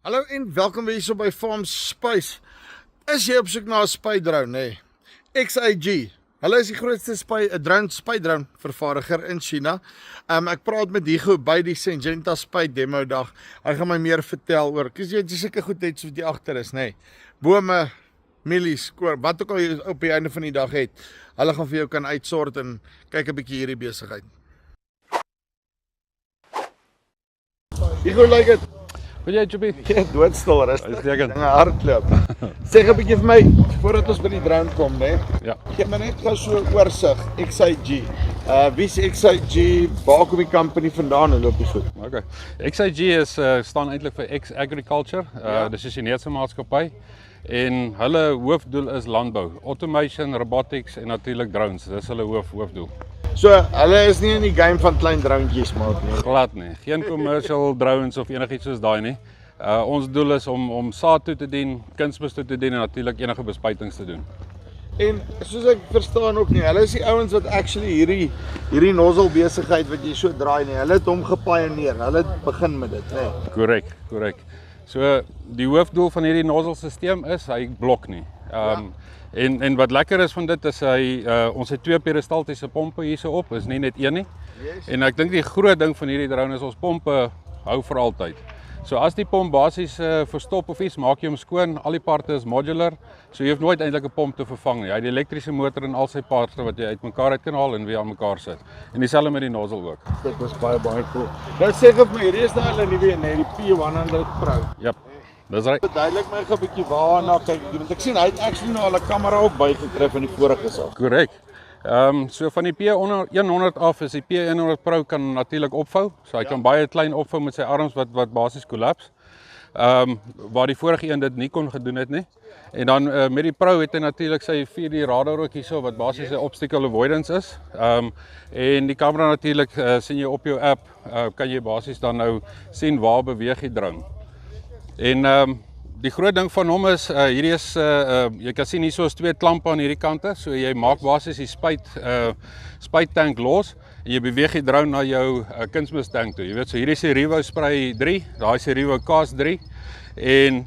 Hallo en welkom weer hier by Farm Spice. Is jy op soek na 'n spydrone, nee? XIG. Hulle is die grootste spydrone vervaardiger in China. Ek praat met Hugo by die Syngenta Spy demo dag. Hy gaan my meer vertel oor. Jy weet jy seker goed net so wat hier agter is, nee. Bome, mielies, koor, wat ook al jy op die einde van die dag het. Hulle gaan vir jou kan uitsort en kyk 'n bietjie hierdie besigheid. Hugo, like it. Wil jy, Joppie? Ja, doodstil, rustig. Uitstekend. Dinge hardloop. Sê 'n bietjie vir my, voordat ons by die drone kom, né? Ja. Gee my net gou so 'n oorsig, XIG. Wie's XIG? Waar kom die company vandaan en loop die goed? Okay. XIG staan eintlik vir X Agriculture. Dis 'n Chinese maatskappy en hulle hoofdoel is landbou, automation, robotics en natuurlik drones. Dis hulle hoofdoel. So, hulle is nie in die game van klein dronetjies maak nie. Glad nie. Geen commercial drones of enigiets soos daai nie. Ons doel is om saad toe te dien, kunsmis toe te dien en natuurlik enige bespuitings te doen. En soos ek verstaan ook nie, hulle is die ouens wat actually hierdie nozzle besigheid wat jy so draai nie. Hulle het hom gepioneer. Hulle het begin met dit, né? Korrek. So die hoofdoel van hierdie nozzle stelsel is hy blok nie. En wat lekker is van dit is ons het twee peristaltiese pompe hierso op, is nie net een nie. Yes. En ek dink die groot ding van hierdie drone is ons pompe hou vir altyd. So as die pomp basies verstop of iets, maak jy hom skoon, al die parte is modular, so jy hoef nooit eintlik 'n pomp te vervang nie. Hy het die elektriese motor en al sy parte wat jy uitmekaar uit kan haal en weer aan mekaar sit. En dieselfde met die nozzle ook. Dit was baie cool. Nou sê vir my, hierdie is nou hulle nuwe, nee, die P100 Pro. Ja, dis reg. Verduidelik my gou 'n bietjie waarna kyk jy, want ek sien hy het actually nou al 'n kamera ook bygetref in die vorige saak. Korrek. So van die P100 af is die P100 Pro kan natuurlik opvou. So hy kan baie klein opvou met sy arms wat basies kollaps. Waar die vorige een dit nie kon gedoen het nie. En dan met die Pro het hy natuurlik sy 4D radar ook hierso wat basies 'n obstacle avoidance is. En die kamera natuurlik sien jy op jou app kan jy basies dan nou sien waar beweeg die drone. En die groot ding van hom is hierdie is jy kan sien hierso is twee klampe aan hierdie kante, so jy maak basies die spuittank los en jy beweeg die drone na jou kunsmis tank toe. Jy weet, so hierdie is die Revo Spray 3, daai is die Revo Cast 3 en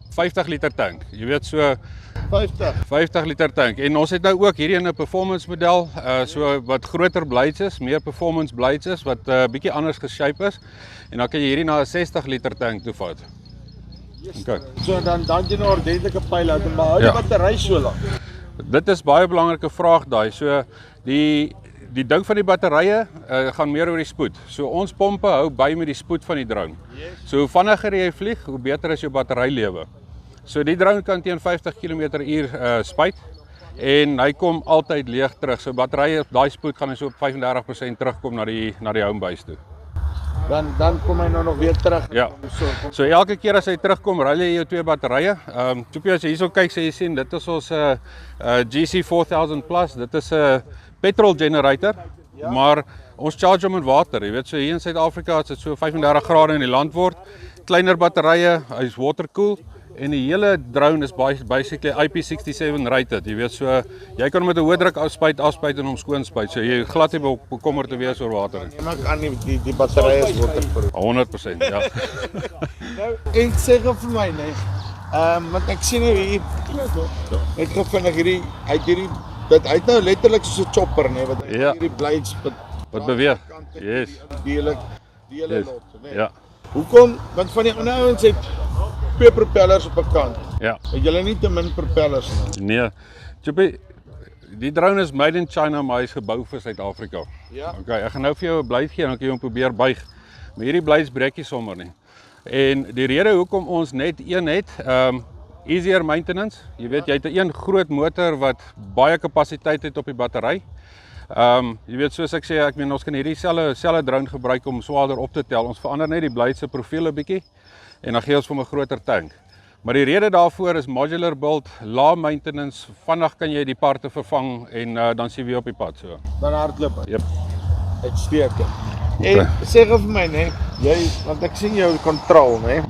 50 liter tank. Jy weet, so 50 liter tank. En ons het nou ook hierdie in 'n performance model, so wat groter blades is, meer performance blades is wat bietjie anders geshape is en dan kan jy hierdie na 'n 60 liter tank toe vat. Okay. So dan jy nou ordentlike pyl uit en behou die battery so lank. Dit is baie belangrike vraag daai. So die ding van die batterye gaan meer oor die spoed. So ons pompe hou by met die spoed van die drone. So hoe vinniger jy vlieg, hoe beter is jou batterylewe. So die drone kan teen 50 km/h spuit en hy kom altyd leeg terug. So batterye op daai spoed gaan hy so op 35% terugkom na die homebase toe. Dan kom hy nou nog weer terug. Ja. So elke keer as hy terugkom, ruil jy jou twee batterye. Toepie as jy hierso kyk, sê jy sien dit is ons GC4000 Plus. Dit is 'n petrol generator, maar ons charge hom in water. Jy weet, so hier in Suid-Afrika as dit so 35 grade in die land word, kleiner batterye, hy's watercool en die hele drone is basically IP67 rated. Jy weet, so jy kan hom met 'n hoë druk afspuit en hom skoon spuit. So jy glad nie bekommerd te wees oor water nie. En dan kan die batterye is waterproof. 100%, ja. Nou, en sê gou vir my, nee. Want ek sien nou hier net gou vinnig hierdie hy het nou letterlik so 'n chopper, nee, wat hierdie blades wat beweeg. Yes. Die hele lot, nee. Ja. Hoekom? Want van die ander ouens het twee propellers op 'n kant. Ja. Het julle nie te min propellers nie? Nee. Joppie, die drone is made in China, maar hy is gebou vir Suid-Afrika. Ja. Okay, ek gaan nou vir jou 'n blade gee en dan kan jy hom probeer buig. Maar hierdie blades breek nie sommer nie. En die rede hoekom ons net een het, easier maintenance. Jy weet, jy het 'n groot motor wat baie kapasiteit het op die battery. Jy weet, soos ek sê, ek meen ons kan hierdie selfe drone gebruik om swaarder op te tel. Ons verander net die blade se profiel 'n bietjie en dan gee ons vir 'n groter tank. Maar die rede daarvoor is modular build, lae maintenance, vinnig kan jy die parte vervang en dan sien jy weer op die pad so. Dan hardloop hy. Yep. Uitstekend. En sê gou vir my, nee, want ek sien jou kontrol, nee.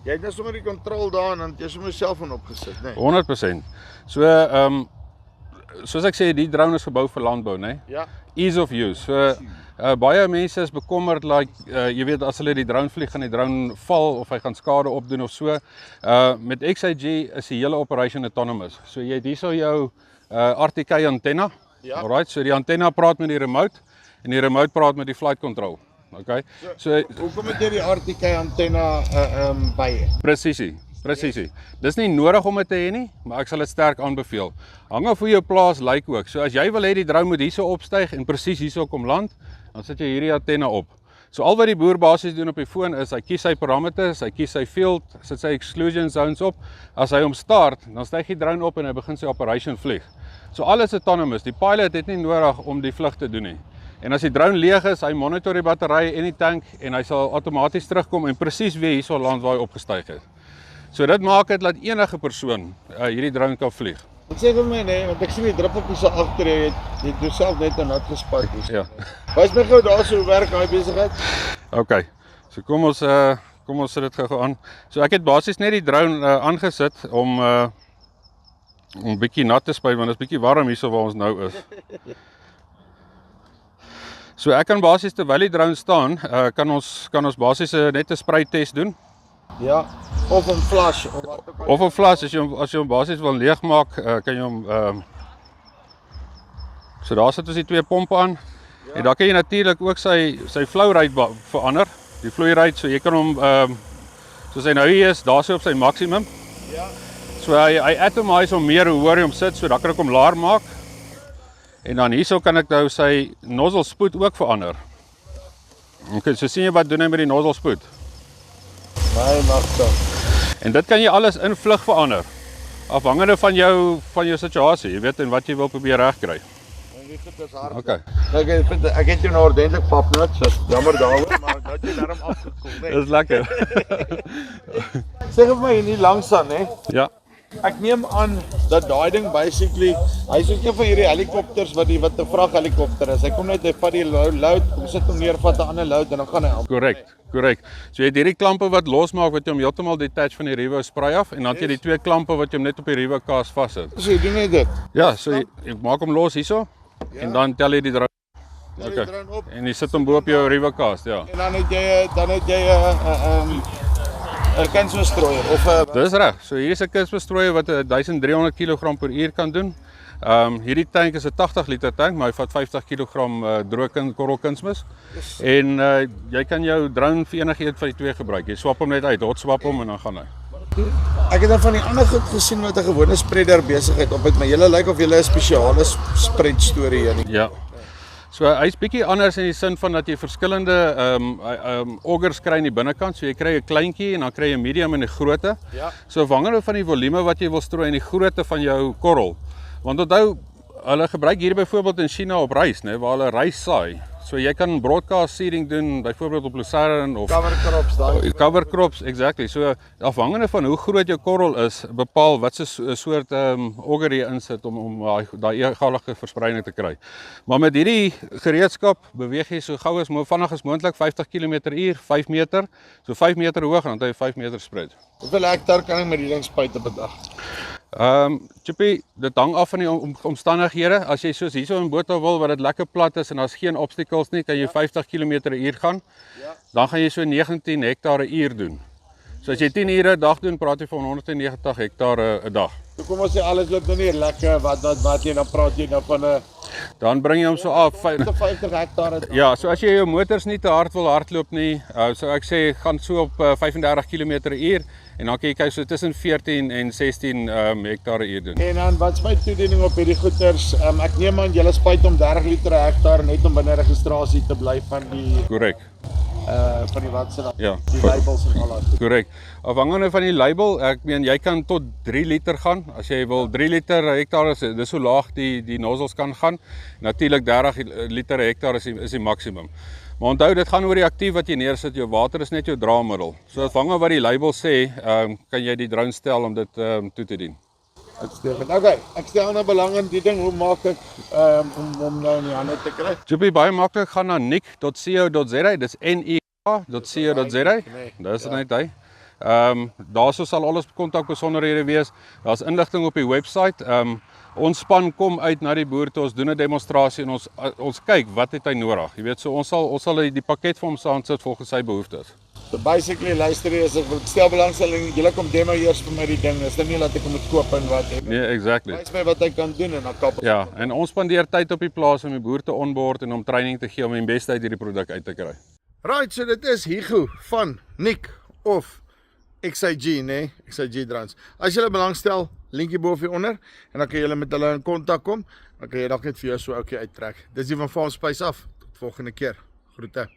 Jy het nou sommer die kontrol daar en dan jy sommer self aan opgesit, nee. 100%. So soos ek sê, die drone is gebou vir landbou, né? Ja. Ease of use. So baie mense is bekommerd jy weet as hulle die drone vlieg gaan die drone val of hy gaan skade opdoen of so. Met XIG is die hele operation autonomous. So jy het hierso jou RTK antenna. Ja. Alright, so die antenna praat met die remote en die remote praat met die flight control. Okay. So Hoekom het jy die RTK antenna by? presisie. Dis nie nodig om dit te hê nie, maar ek sal dit sterk aanbeveel. Hang af hoe jou plaas lyk ook. So as jy wil hê die drone moet hierso opstyg en presies hierso kom land, dan sit jy hierdie antenna op. So al wat die boer basies doen op die foon is, hy kies sy parameters, hy kies sy field, sit sy exclusion zones op. As hy hom start, dan styg die drone op en hy begin sy operation vlieg. So alles autonomous. Die pilot het nie nodig om die vlug te doen nie. En as die drone leeg is, hy monitor die battery en die tank en hy sal outomaties terugkom en presies weer hierso land waar hy opgestyg het. So dit maak dit dat enige persoon hierdie drone kan vlieg. Wat sê vir my nee, want ek sien die druppeltjies so agter jy doen self net 'n nat gespuit. Ja. Wys my gou daar so werk daai besigheid. Okay. So kom ons sit dit gou aan. So ek het basies net die drone aangesit om bietjie nat te spuit want dit is bietjie warm hierso waar ons nou is. So ek kan basies terwyl die drone staan, kan ons basies net 'n spray test doen. Ja, of 'n flash of wat ook al. Of 'n flash as jy hom basies wil leegmaak, kan jy hom so daar sit ons die twee pompe aan. Ja. En dan kan jy natuurlik ook sy flow rate verander, die flow rate, so jy kan hom soos hy nou hier is, daar so op sy maksimum. Ja. So hy atomize hom meer hoe hoër hy hom sit, so dan kan ek hom laer maak. En dan hierso kan ek nou sy nozzle spoed ook verander. Okay, so sien jy wat doen hy met die nozzle spoed? My magte. En dit kan jy alles in vlug verander. Afhangende van jou situasie, jy weet en wat jy wil probeer regkry. Okay. Ek het jou nou ordentlik papnut, so jammer daaroor, maar nou het jy darm afgekoel, né? Dis lekker. Sê vir my nie langs aan, hè? Ja. Ek neem aan dat daai ding basically, hy soos een van hierdie helikopters wat 'n vraghelikopter is. Hy kom net, hy vat die load, kom sit hom neer, vat 'n ander load en dan gaan hy aan. Korrek. So jy het hierdie klampe wat losmaak wat jy hom heeltemal detach van die Revo spray af en dan het jy die twee klampe wat jy hom net op die Revo kaas vassit. So jy doen net dit. Ja, so jy maak hom los hierso en dan tel jy die drone. Okay. En jy sit hom bo op jou Revo kaas, ja. En dan het jy 'n kunsbestrooier of Dis reg. So hier is 'n kunsbestrooier wat 1300 kg per uur kan doen. Hierdie tank is 'n 80 liter tank, maar hy vat 50 kg droë korrelkunsmis. En jy kan jou drone vir enigiets van die twee gebruik. Jy swap hom net uit, hot swap hom en dan gaan hy. Ek het dan van die ander goed gesien wat 'n gewone spreader besigheid op het, maar julle lyk of julle 'n spesiale spread storie hier nie. Ja. So hy's bietjie anders in die sin van dat jy verskillende augers kry in die binnekant. So jy kry 'n kleintjie en dan kry jy 'n medium en 'n grootte. Ja. So afhangende van die volume wat jy wil strooi en die grootte van jou korrel. Want onthou, hulle gebruik hier byvoorbeeld in China op rys, né, waar hulle rys saai. So jy kan broadcast seeding doen byvoorbeeld op lucerne of Cover crops daai. Cover crops, exactly. So afhangende van hoe groot jou korrel is, bepaal wat se soort auger jy insit om daai egalige verspreiding te kry. Maar met hierdie gereedskap beweeg jy so gou as vinnig as moontlik 50 km/h, 5 meter, so 5 meter hoog en dan jy 5 meter spread. Hoeveel hektaar kan ek met die ding spuit op 'n dag? Chippy, dit hang af van die omstandighede. As jy soos hierso in Botha wil waar dit lekker plat is en daar's geen obstacles nie, kan jy 50 km/h gaan. Ja. Dan gaan jy so 19 hektaar 'n uur doen. So as jy 10 ure 'n dag doen, praat jy van 190 hektaar 'n dag. So kom ons sê alles loop nou nie lekker wat jy dan praat jy nou van 'n Dan bring jy hom so af 50 hektaar. Ja, so as jy jou motors nie te hard wil hardloop nie, so ek sê gaan so op 35 km/h en dan kan jy kyk so tussen 14 en 16 hektaar 'n uur doen. En dan wat is my toediening op hierdie goeters? Ek neem aan julle spuit om 30 liter per hektaar net om binne registrasie te bly van die Korrek. Van die wat se dan Ja. die labels en al daai. Korrek. Afhangende van die label, ek meen jy kan tot 3 liter gaan. As jy wil 3 liter per hektaar is, dis so laag die nozzles kan gaan. Natuurlik 30 liter per hektaar is die maksimum. Maar onthou dit gaan oor die aktief wat jy neersit. Jou water is net jou draamiddel. So afhangende wat die label sê, kan jy die drone stel om dit toe te dien. Uitstekend. Okay, ek stel nou belang in die ding, hoe maak ek om nou in die hande te kry? Joepie, baie maklik, gaan na nik.co.za, dis nik.co.za. Dis net hy. Daarso sal alles kontakbesonderhede wees. Daar's inligting op die webwerf. Ons span kom uit na die boer toe, ons doen 'n demonstrasie en ons kyk wat het hy nodig. Jy weet, so ons sal die pakket vir hom saamsit volgens sy behoeftes. So basically, luister jy, as ek stel belangstelling, julle kom demo eers vir my die ding, is dit nie dat ek hom moet koop en wat hê. Nee, exactly. Wys my wat hy kan doen en dan kap ons. Ja, en ons spandeer tyd op die plaas om die boer te onboard en om training te gee om die beste uit hierdie produk uit te kry. Right, so dit is Hugo van Nick of XIG, nee, XIG Drones. As julle belangstel, linkie bo of hieronder en dan kan julle met hulle in kontak kom. Dan kan jy dalk net vir jou so ouetjie uittrek. Dis die van Farm Space af. Tot volgende keer. Groete.